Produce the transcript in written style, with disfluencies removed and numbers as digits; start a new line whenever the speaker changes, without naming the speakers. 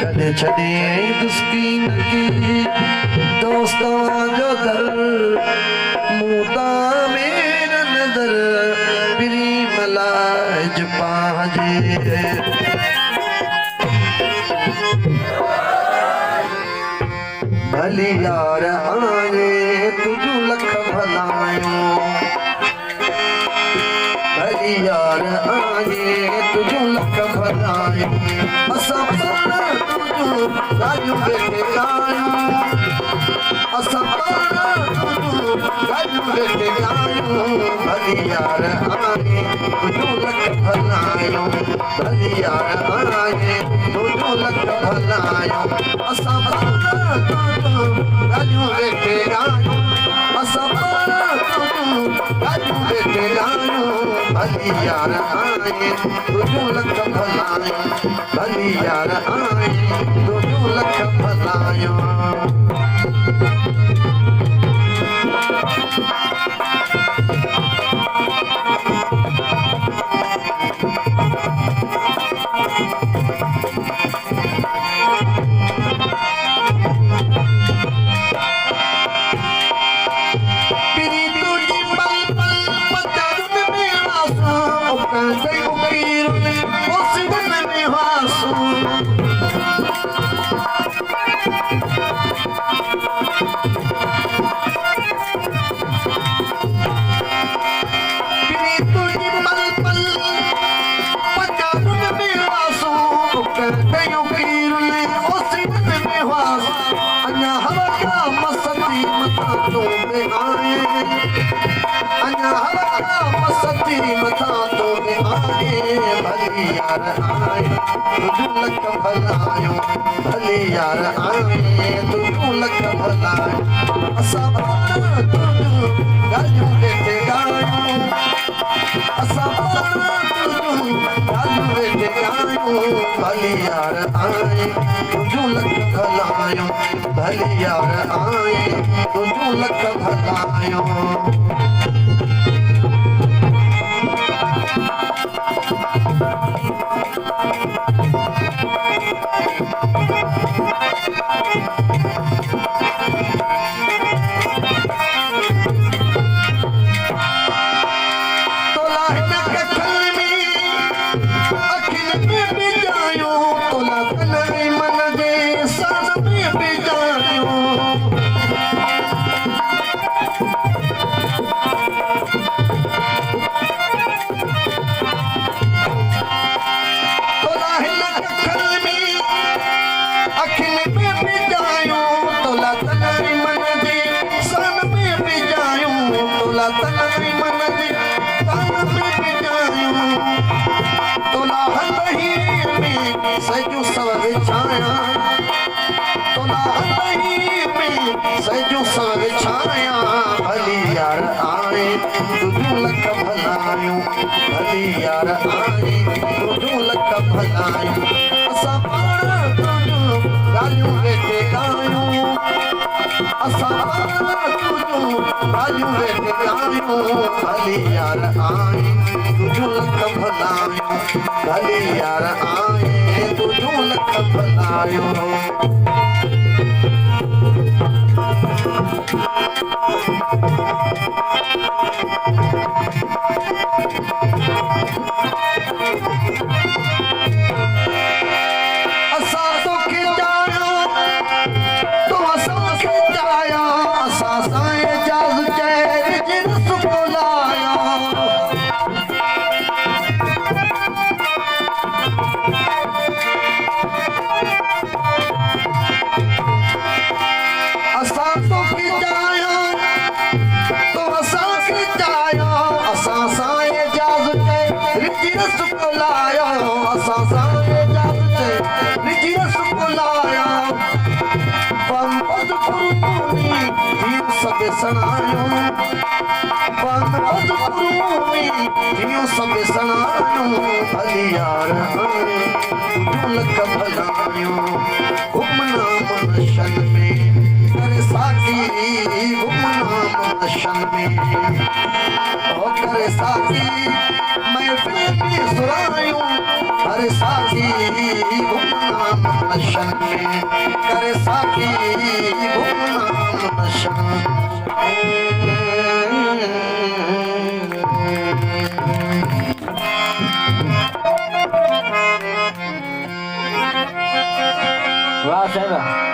कॾहिं छॾे दुस्कीन की दोस्तां जो दर मूं तां मेरा नज़र पिरी मलाज पांजे भली यार आने तुझू लख भलायूं भली यार आने तुझू लख भलायूं असां राजू बेटे गायूं असां राजू बेटे गायूं भली यार आने तुझू लख भलायूं भली यार आने तुझू लख भलायूं असां राजू बेटे गायूं असां राजू बेटे गायूं भली यार आने तुझू लख भलायूं भली यार आने तुझू लख भलायूं भली यार आए तुझू लख भलायूं असां राजू बेटे गायूं असां राजू बेटे गायूं भली यार आए तुझू लख भलायूं भली यार आए तुझू लख भलायूं सजू सवर छाया सजू सवर छाया भली यार आए तुझू लख भलायूं भली यार आए तुझू लख भलायूं असां राजू बेटे गायूं असां राजू बेटे गायूं भली यार आए तुझू लख भलायूं भली यार आए तुझू लख भलायूं असां तोखे चाहियो तो असां खे चाहियो असां साईं इजाज़त चए जिन सुकोलाया असां तोखे चाहियो तो असां खे चाहियो असां साईं इजाज़त चए जिन सुकोलाया असां साईं इजाज़त चए जिन सुकोलाया जियो सब सणायो पांडव गुरुमी जियो सब सणायो भली यार आए तुझो लख भलायो घुमना मनशन में कर साथी घुमना मनशन में ओ कर साथी मैं फिर सुरायूं कर साथी घुमना मनशन में कर साथी घुमना मनशन
वाह साहब